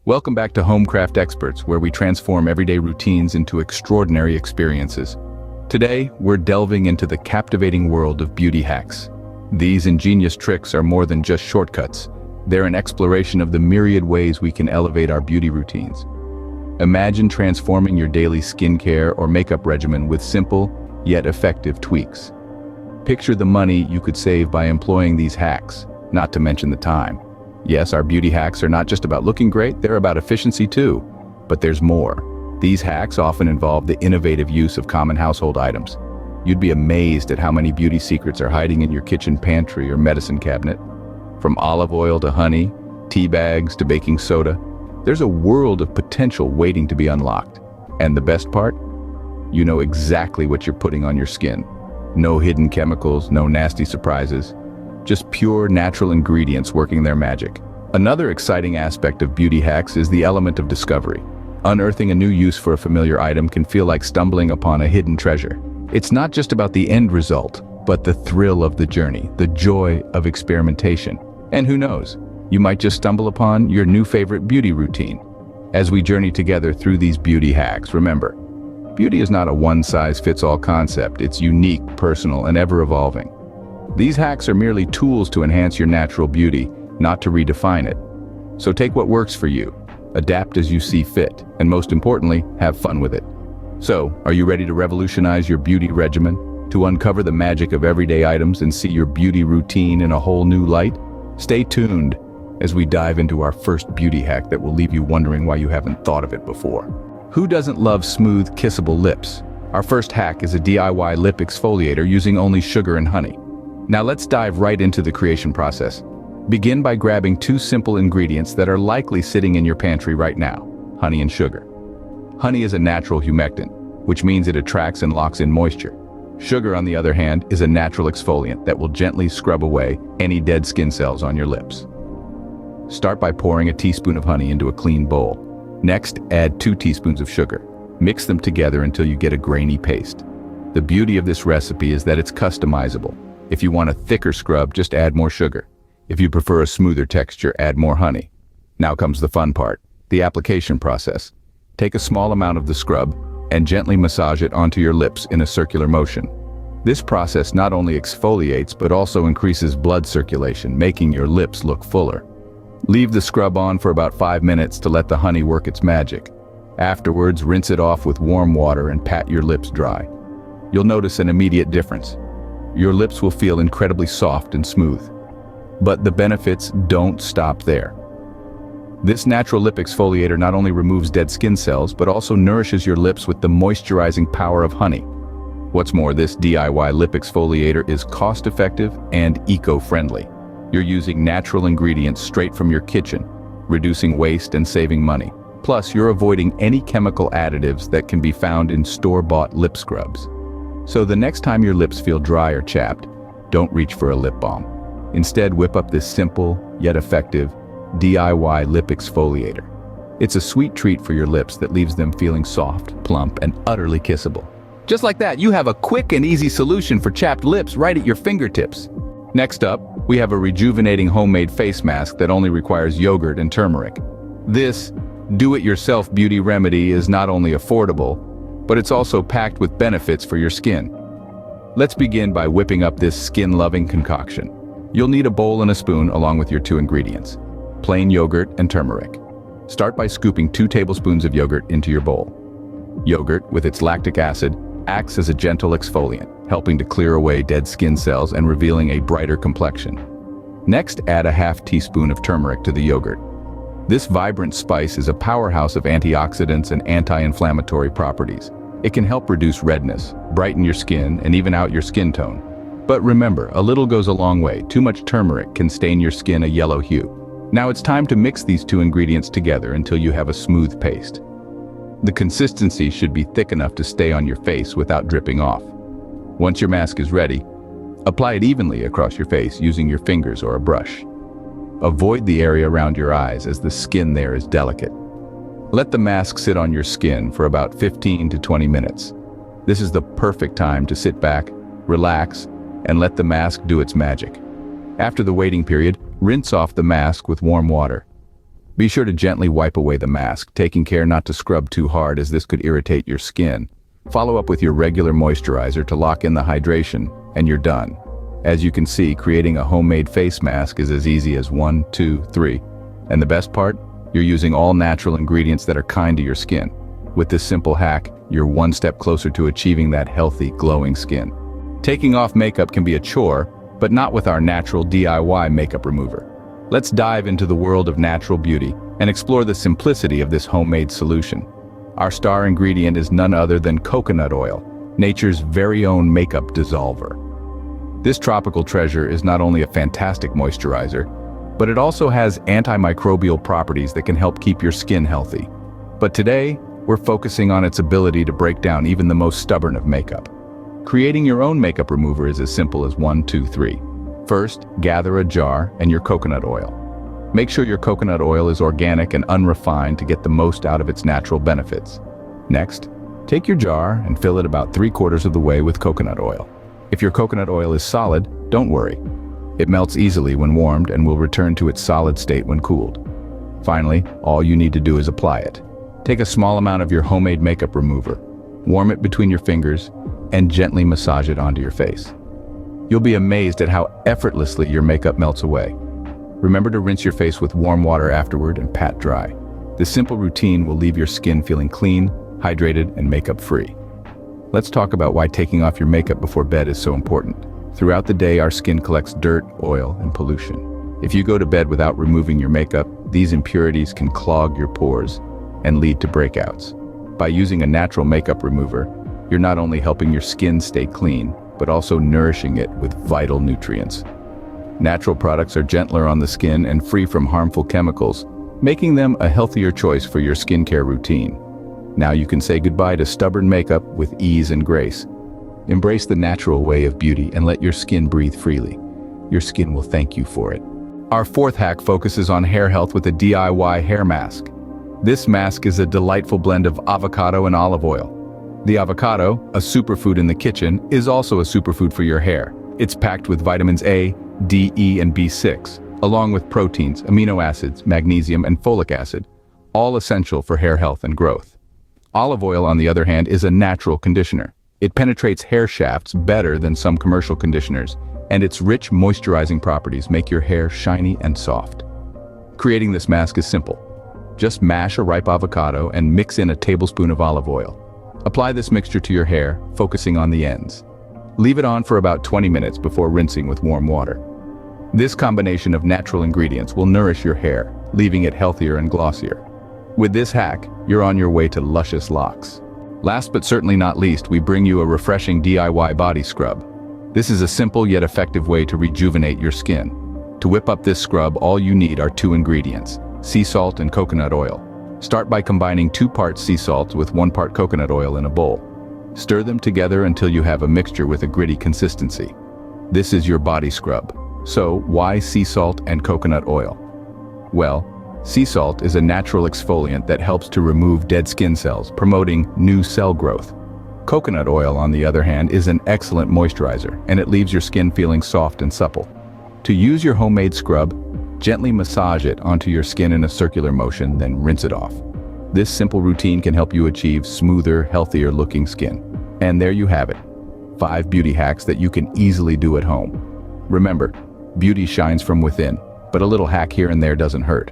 Welcome back to Homecraft Experts, where we transform everyday routines into extraordinary experiences. Today, we're delving into the captivating world of beauty hacks. These ingenious tricks are more than just shortcuts. They're an exploration of the myriad ways we can elevate our beauty routines. Imagine transforming your daily skincare or makeup regimen with simple, yet effective tweaks. Picture the money you could save by employing these hacks, not to mention the time. Yes, our beauty hacks are not just about looking great, they're about efficiency too. But there's more. These hacks often involve the innovative use of common household items. You'd be amazed at how many beauty secrets are hiding in your kitchen pantry or medicine cabinet. From olive oil to honey, tea bags to baking soda, there's a world of potential waiting to be unlocked. And the best part? You know exactly what you're putting on your skin. No hidden chemicals, no nasty surprises. Just pure natural ingredients working their magic. Another exciting aspect of beauty hacks is the element of discovery. Unearthing a new use for a familiar item can feel like stumbling upon a hidden treasure. It's not just about the end result, but the thrill of the journey, the joy of experimentation. And who knows, you might just stumble upon your new favorite beauty routine. As we journey together through these beauty hacks, remember, beauty is not a one-size-fits-all concept. It's unique, personal, and ever-evolving. These hacks are merely tools to enhance your natural beauty, not to redefine it. So take what works for you, adapt as you see fit, and most importantly, have fun with it. So, are you ready to revolutionize your beauty regimen, to uncover the magic of everyday items and see your beauty routine in a whole new light? Stay tuned as we dive into our first beauty hack that will leave you wondering why you haven't thought of it before. Who doesn't love smooth, kissable lips? Our first hack is a DIY lip exfoliator using only sugar and honey. Now let's dive right into the creation process. Begin by grabbing two simple ingredients that are likely sitting in your pantry right now: honey and sugar. Honey is a natural humectant, which means it attracts and locks in moisture. Sugar, on the other hand, is a natural exfoliant that will gently scrub away any dead skin cells on your lips. Start by pouring a teaspoon of honey into a clean bowl. Next, add 2 teaspoons of sugar. Mix them together until you get a grainy paste. The beauty of this recipe is that it's customizable. If you want a thicker scrub, just add more sugar. If you prefer a smoother texture, add more honey. Now comes the fun part, the application process. Take a small amount of the scrub and gently massage it onto your lips in a circular motion. This process not only exfoliates but also increases blood circulation, making your lips look fuller. Leave the scrub on for about 5 minutes to let the honey work its magic. Afterwards, rinse it off with warm water and pat your lips dry. You'll notice an immediate difference. Your lips will feel incredibly soft and smooth. But the benefits don't stop there. This natural lip exfoliator not only removes dead skin cells, but also nourishes your lips with the moisturizing power of honey. What's more, this DIY lip exfoliator is cost-effective and eco-friendly. You're using natural ingredients straight from your kitchen, reducing waste and saving money. Plus, you're avoiding any chemical additives that can be found in store-bought lip scrubs. So the next time your lips feel dry or chapped, don't reach for a lip balm. Instead, whip up this simple, yet effective, DIY lip exfoliator. It's a sweet treat for your lips that leaves them feeling soft, plump, and utterly kissable. Just like that, you have a quick and easy solution for chapped lips right at your fingertips. Next up, we have a rejuvenating homemade face mask that only requires yogurt and turmeric. This do-it-yourself beauty remedy is not only affordable, but it's also packed with benefits for your skin. Let's begin by whipping up this skin-loving concoction. You'll need a bowl and a spoon along with your 2 ingredients, plain yogurt and turmeric. Start by scooping 2 tablespoons of yogurt into your bowl. Yogurt, with its lactic acid, acts as a gentle exfoliant, helping to clear away dead skin cells and revealing a brighter complexion. Next, add a half teaspoon of turmeric to the yogurt. This vibrant spice is a powerhouse of antioxidants and anti-inflammatory properties. It can help reduce redness, brighten your skin, and even out your skin tone. But remember, a little goes a long way. Too much turmeric can stain your skin a yellow hue. Now it's time to mix these 2 ingredients together until you have a smooth paste. The consistency should be thick enough to stay on your face without dripping off. Once your mask is ready, apply it evenly across your face using your fingers or a brush. Avoid the area around your eyes as the skin there is delicate. Let the mask sit on your skin for about 15 to 20 minutes. This is the perfect time to sit back, relax, and let the mask do its magic. After the waiting period, rinse off the mask with warm water. Be sure to gently wipe away the mask, taking care not to scrub too hard as this could irritate your skin. Follow up with your regular moisturizer to lock in the hydration, and you're done. As you can see, creating a homemade face mask is as easy as 1, 2, 3. And the best part? You're using all natural ingredients that are kind to your skin. With this simple hack, you're one step closer to achieving that healthy, glowing skin. Taking off makeup can be a chore, but not with our natural DIY makeup remover. Let's dive into the world of natural beauty and explore the simplicity of this homemade solution. Our star ingredient is none other than coconut oil, nature's very own makeup dissolver. This tropical treasure is not only a fantastic moisturizer, but it also has antimicrobial properties that can help keep your skin healthy. But today, we're focusing on its ability to break down even the most stubborn of makeup. Creating your own makeup remover is as simple as 1, 2, 3. First, gather a jar and your coconut oil. Make sure your coconut oil is organic and unrefined to get the most out of its natural benefits. Next, take your jar and fill it about 3/4 of the way with coconut oil. If your coconut oil is solid, don't worry. It melts easily when warmed and will return to its solid state when cooled. Finally, all you need to do is apply it. Take a small amount of your homemade makeup remover, warm it between your fingers, and gently massage it onto your face. You'll be amazed at how effortlessly your makeup melts away. Remember to rinse your face with warm water afterward and pat dry. This simple routine will leave your skin feeling clean, hydrated, and makeup-free. Let's talk about why taking off your makeup before bed is so important. Throughout the day, our skin collects dirt, oil, and pollution. If you go to bed without removing your makeup, these impurities can clog your pores and lead to breakouts. By using a natural makeup remover, you're not only helping your skin stay clean, but also nourishing it with vital nutrients. Natural products are gentler on the skin and free from harmful chemicals, making them a healthier choice for your skincare routine. Now you can say goodbye to stubborn makeup with ease and grace. Embrace the natural way of beauty and let your skin breathe freely. Your skin will thank you for it. Our fourth hack focuses on hair health with a DIY hair mask. This mask is a delightful blend of avocado and olive oil. The avocado, a superfood in the kitchen, is also a superfood for your hair. It's packed with vitamins A, D, E, and B6, along with proteins, amino acids, magnesium, and folic acid, all essential for hair health and growth. Olive oil, on the other hand, is a natural conditioner. It penetrates hair shafts better than some commercial conditioners, and its rich moisturizing properties make your hair shiny and soft. Creating this mask is simple. Just mash a ripe avocado and mix in a tablespoon of olive oil. Apply this mixture to your hair, focusing on the ends. Leave it on for about 20 minutes before rinsing with warm water. This combination of natural ingredients will nourish your hair, leaving it healthier and glossier. With this hack, you're on your way to luscious locks. Last but certainly not least, we bring you a refreshing DIY body scrub. This is a simple yet effective way to rejuvenate your skin. To whip up this scrub, all you need are 2 ingredients: sea salt and coconut oil. Start by combining 2 parts sea salt with 1 part coconut oil in a bowl. Stir them together until you have a mixture with a gritty consistency. This is your body scrub. So, why sea salt and coconut oil? Well, sea salt is a natural exfoliant that helps to remove dead skin cells, promoting new cell growth. Coconut oil, on the other hand, is an excellent moisturizer, and it leaves your skin feeling soft and supple. To use your homemade scrub, gently massage it onto your skin in a circular motion, then rinse it off. This simple routine can help you achieve smoother, healthier looking skin. And there you have it. 5 beauty hacks that you can easily do at home. Remember, beauty shines from within, but a little hack here and there doesn't hurt.